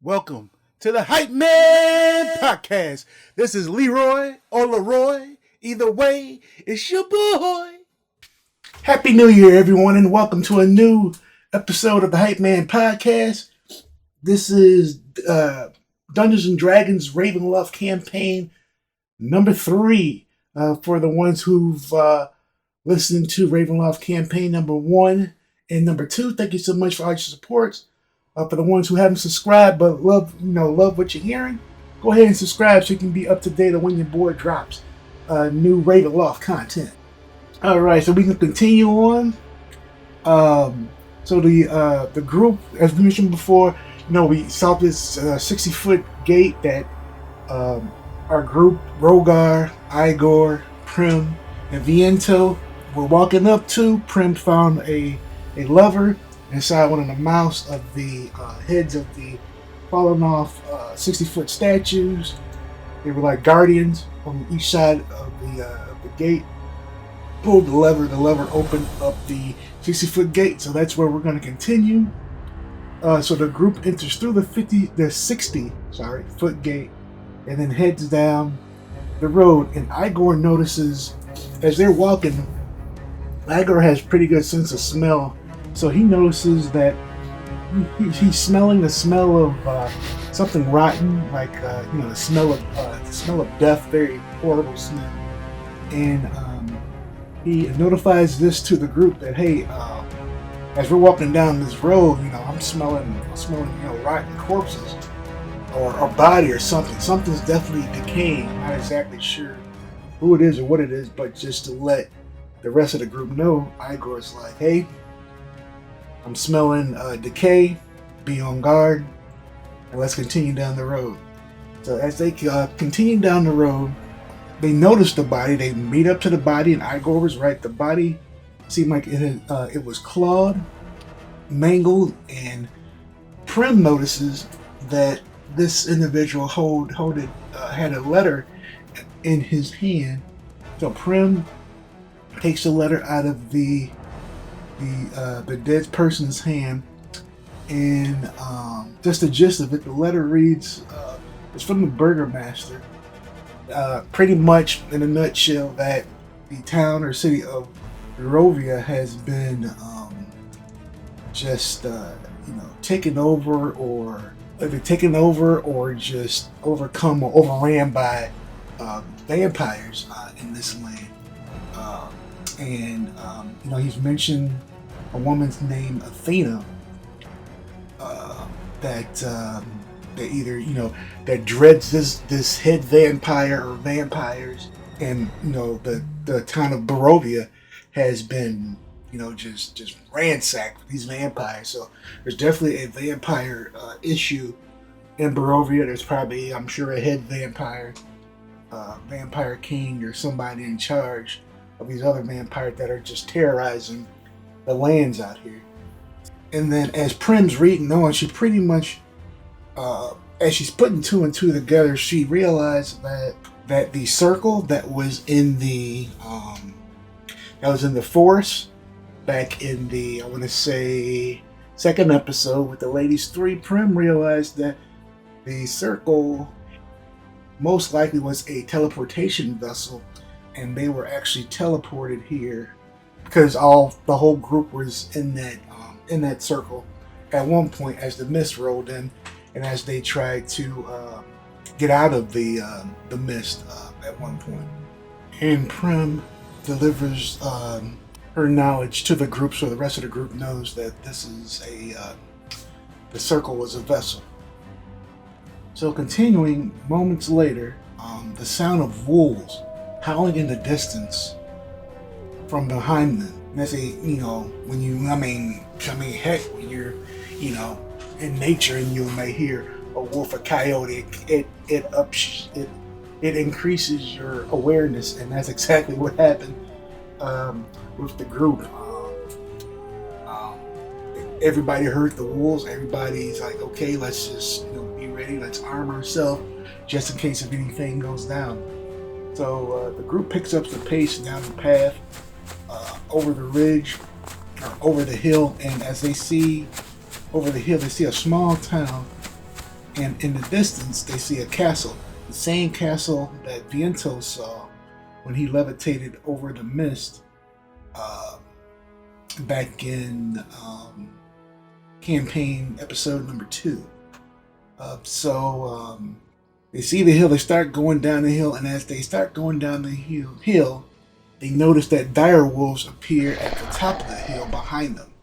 Welcome to the Hype Man Podcast. This is Leroy or Leroy. Either way, it's your boy. Happy New Year, everyone, and welcome to a new episode of the Hype Man Podcast. This is Dungeons and Dragons Ravenloft Campaign number 3. For the ones who've listened to Ravenloft Campaign number 1 and number 2, thank you so much for all your support. For the ones who haven't subscribed but love what you're hearing, go ahead and subscribe so you can be up to date on when your boy drops new Ravenloft content. All right, so we can continue on. So the group, as we mentioned before, we saw this 60-foot gate that our group, Rogar, Igor, Prim, and Viento were walking up to. Prim found a lever inside one of the mouths of the heads of the fallen off 60-foot statues. They were like guardians on each side of the gate. Pulled the lever opened up the 60-foot gate, so that's where we're going to continue. So the group enters through the 60-foot gate and then heads down the road, and Igor notices as they're walking, Igor has pretty good sense of smell. So he notices that he's smelling the smell of something rotten, like the smell of death, very horrible smell. And he notifies this to the group that, hey, as we're walking down this road, I'm smelling rotten corpses or body or something. Something's definitely decaying. I'm not exactly sure who it is or what it is, but just to let the rest of the group know, Igor's like, hey, I'm smelling decay, be on guard, and let's continue down the road. So as they continue down the road, they notice the body, they meet up to the body, and Igor was right. The body seemed like it was clawed, mangled, and Prim notices that this individual had a letter in his hand. So Prim takes the letter out of the dead person's hand, and just the gist of it, the letter reads, it's from the Burgermaster, pretty much in a nutshell that the town or city of Barovia has been taken over, or either taken over or just overcome or overran by vampires in this land. He's mentioned a woman's name, Athena, that either that dreads this head vampire or vampires, and the town of Barovia has been just ransacked with these vampires. So there's definitely a vampire issue in Barovia. There's probably, I'm sure, a head vampire king or somebody in charge of these other vampires that are just terrorizing the lands out here. And then as Prim's reading on, she pretty much, as she's putting 2 and 2 together, she realized that the circle that was in the forest back in the, I want to say, second episode with the Ladies 3, Prim realized that the circle most likely was a teleportation vessel, and they were actually teleported here because the whole group was in that circle at one point as the mist rolled in, and as they tried to get out of the mist at one point. And Prim delivers her knowledge to the group, so the rest of the group knows that this is the circle was a vessel. So continuing moments later, the sound of wolves howling in the distance from behind them. And that's when you're, in nature and you may hear a wolf or coyote, it increases your awareness, and that's exactly what happened with the group. Everybody heard the wolves. Everybody's like, okay, let's just be ready. Let's arm ourselves just in case if anything goes down. So the group picks up the pace down the path, over the ridge, or over the hill, and as they see over the hill, they see a small town And in the distance, they see a castle. The same castle that Viento saw when he levitated over the mist uh, back in campaign episode number 2. They see the hill, they start going down the hill, and as they start going down the hill, they notice that dire wolves appear at the top of the hill behind them,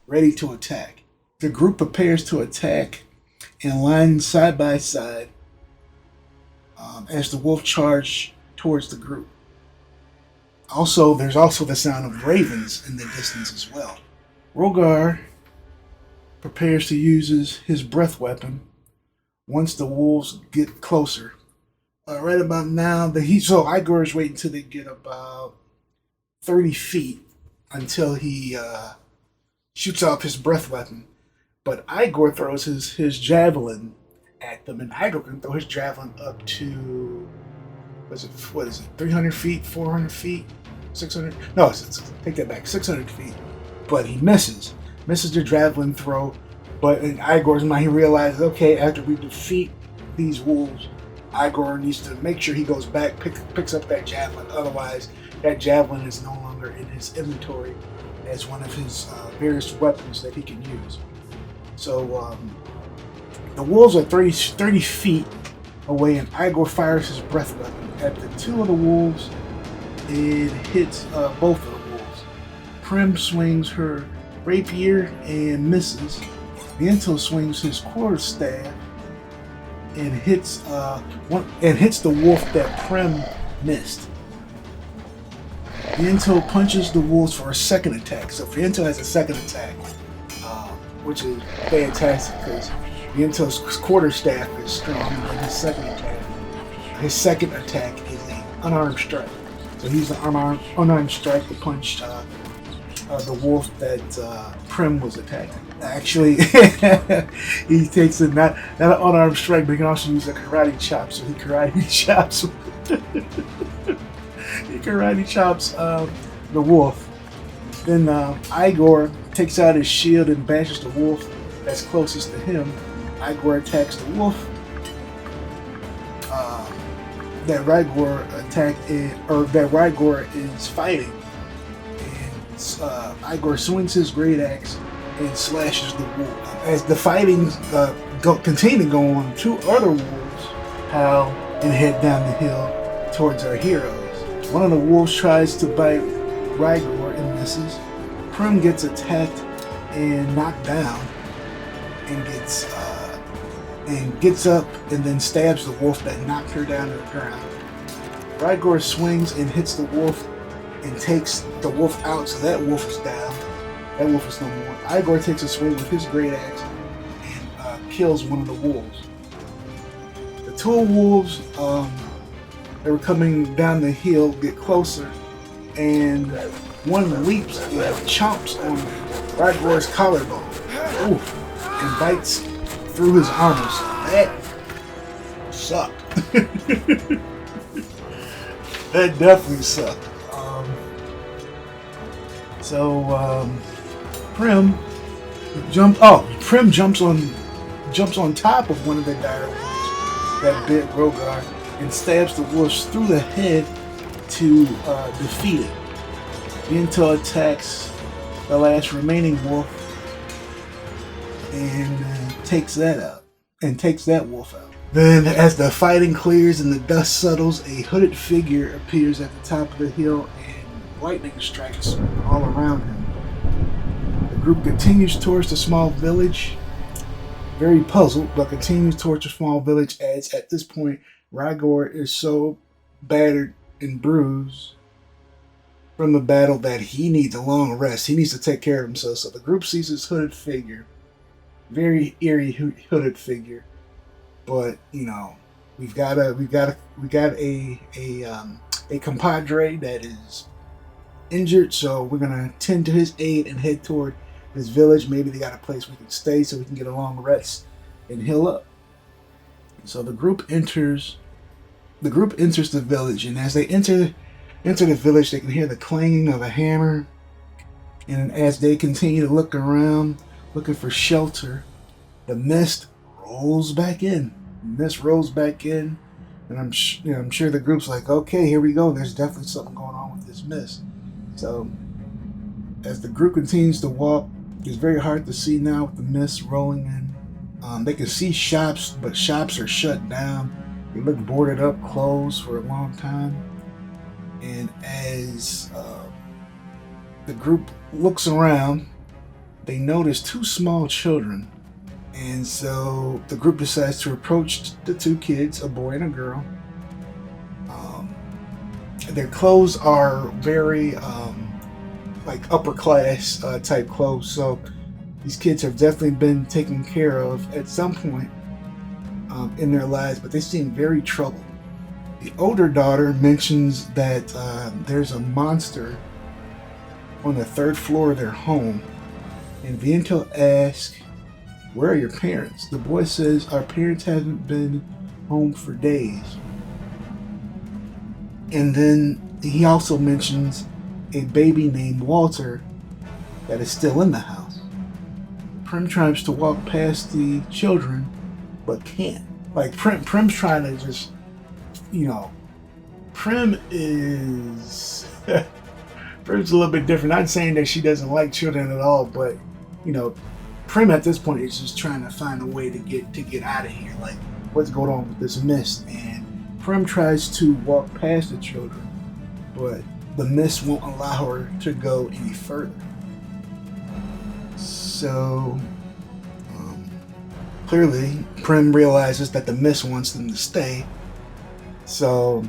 ready to attack. The group prepares to attack in line side by side as the wolf charge towards the group. Also, there's also the sound of ravens in the distance as well. Rogar prepares to use his breath weapon once the wolves get closer. Right about now, Igor is waiting until they get about 30 feet until he shoots off his breath weapon. But Igor throws his javelin at them, and Igor can throw his javelin up to, what is it, 300 feet, 400 feet, 600? No, take that back, 600 feet. But he misses the javelin throw. But in Igor's mind, he realizes, okay, after we defeat these wolves, Igor needs to make sure he goes back, picks up that javelin. Otherwise, that javelin is no longer in his inventory as one of his various weapons that he can use. So the wolves are 30 feet away, and Igor fires his breath weapon at the two of the wolves. It hits both of the wolves. Prim swings her rapier and misses. Viento swings his quarterstaff and hits the wolf that Prim missed. Viento punches the wolves for a second attack. So Viento has a second attack, which is fantastic because Viento's quarterstaff is strong, and his second attack is an unarmed strike. So he's an unarmed strike to punch the wolf that Prim was attacking. Actually, he takes not an unarmed strike, but he can also use a karate chop. So he karate chops the wolf. Then Igor takes out his shield and bashes the wolf that's closest to him. Igor attacks the wolf that Igor is fighting. And Igor swings his great axe and slashes the wolf. As the fighting continue to go on, two other wolves howl and head down the hill towards our heroes. One of the wolves tries to bite Rygor and misses. Prim gets attacked and knocked down and gets up and then stabs the wolf that knocked her down to the ground. Rygor swings and hits the wolf and takes the wolf out, so that wolf is down. That wolf is no more. Igor takes a swing with his great axe and kills one of the wolves. The two wolves that were coming down the hill get closer, and one leaps and chomps on Rygor's collarbone. Oof, and bites through his armor. So that sucked. That definitely sucked. Prim jumps on top of one of the dire wolves that bit Rogar and stabs the wolves through the head to defeat it. Viento attacks the last remaining wolf and takes that wolf out. Then, as the fighting clears and the dust settles, a hooded figure appears at the top of the hill and lightning strikes all around him. The group continues towards the small village, very puzzled, but continues towards the small village as at this point Rygor is so battered and bruised from the battle that he needs a long rest. He needs to take care of himself. So the group sees this hooded figure, very eerie hooded figure. But we've got a compadre that is injured, so we're gonna tend to his aid and head toward this village. Maybe they got a place we can stay so we can get a long rest and heal up. So the group enters the village, and as they enter the village, they can hear the clanging of a hammer. And as they continue to look around, looking for shelter, the mist rolls back in. Mist rolls back in, and I'm sure the group's like, okay, here we go. There's definitely something going on with this mist. So as the group continues to walk, it's very hard to see now with the mist rolling in. They can see shops, but shops are shut down. They look boarded up, closed for a long time. And as the group looks around, they notice two small children. And so the group decides to approach the two kids, a boy and a girl. Their clothes are very like upper class type clothes. So these kids have definitely been taken care of at some point in their lives, but they seem very troubled. The older daughter mentions that there's a monster on the third floor of their home, and Viento asks, "Where are your parents?" The boy says, "Our parents haven't been home for days." And then he also mentions a baby named Walter that is still in the house. Prim tries to walk past the children, but can't. Like Prim's trying to just, Prim is Prim's a little bit different. Not saying that she doesn't like children at all, but Prim at this point is just trying to find a way to get out of here. Like, what's going on with this mist? And Prim tries to walk past the children, but the mist won't allow her to go any further. So clearly, Prim realizes that the mist wants them to stay. So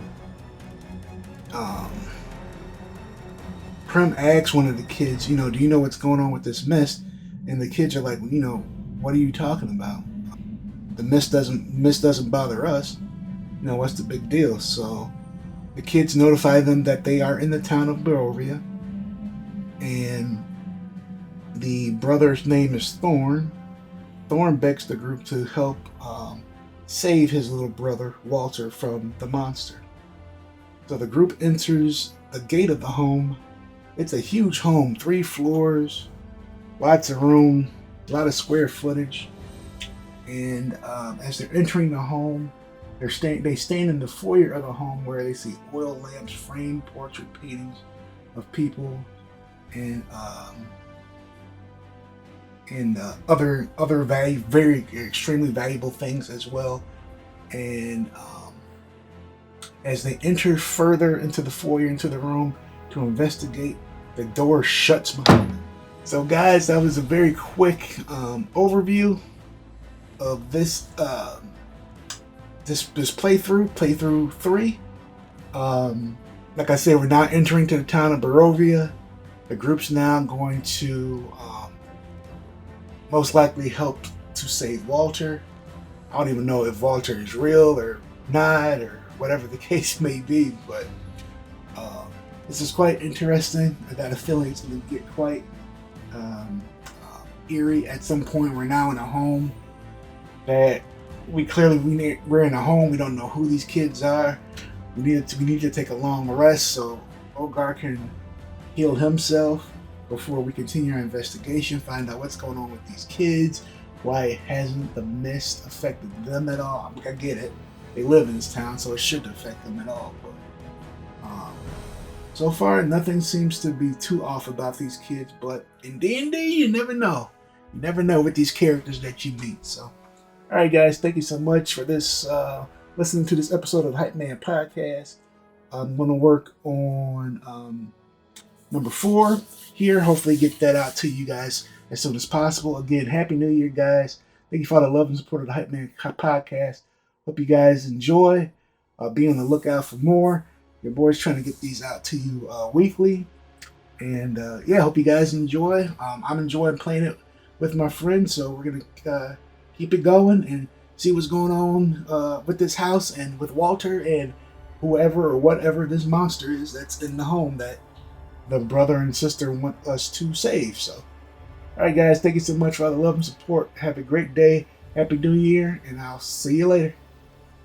Prim asks one of the kids, do you know what's going on with this mist? And the kids are like, what are you talking about? The mist doesn't bother us. What's the big deal? So the kids notify them that they are in the town of Barovia, and the brother's name is Thorn. Thorn begs the group to help save his little brother Walter from the monster. So the group enters the gate of the home. It's a huge home, 3 floors, lots of room, a lot of square footage. And as they're entering the home, they stand in the foyer of the home where they see oil lamps, framed portrait paintings of people, and other very extremely valuable things as well. And as they enter further into the foyer, into the room to investigate, the door shuts behind them. So guys, that was a very quick overview of this this playthrough 3. Like I said, we're now entering to the town of Barovia. The group's now going to most likely help to save Walter. I don't even know if Walter is real or not, or whatever the case may be, but this is quite interesting. I got a feeling it's going to get quite eerie at some point. We're now in a home that we're in a home. We don't know who these kids are. We need to take a long rest so Ogar can heal himself before we continue our investigation, find out what's going on with these kids, why hasn't the mist affected them at all. I get it. They live in this town, so it shouldn't affect them at all. But so far, nothing seems to be too off about these kids. But in D&D, you never know. You never know with these characters that you meet. So, all right, guys, thank you so much for this listening to this episode of the Hype Man Podcast. I'm going to work on number 4 here. Hopefully get that out to you guys as soon as possible. Again, Happy New Year, guys. Thank you for all the love and support of the Hype Man Podcast. Hope you guys enjoy. Be on the lookout for more. Your boy's trying to get these out to you weekly. And hope you guys enjoy. I'm enjoying playing it with my friends, so we're going to keep it going and see what's going on with this house and with Walter and whoever or whatever this monster is that's in the home that the brother and sister want us to save. So, all right, guys, thank you so much for all the love and support. Have a great day. Happy New Year, and I'll see you later.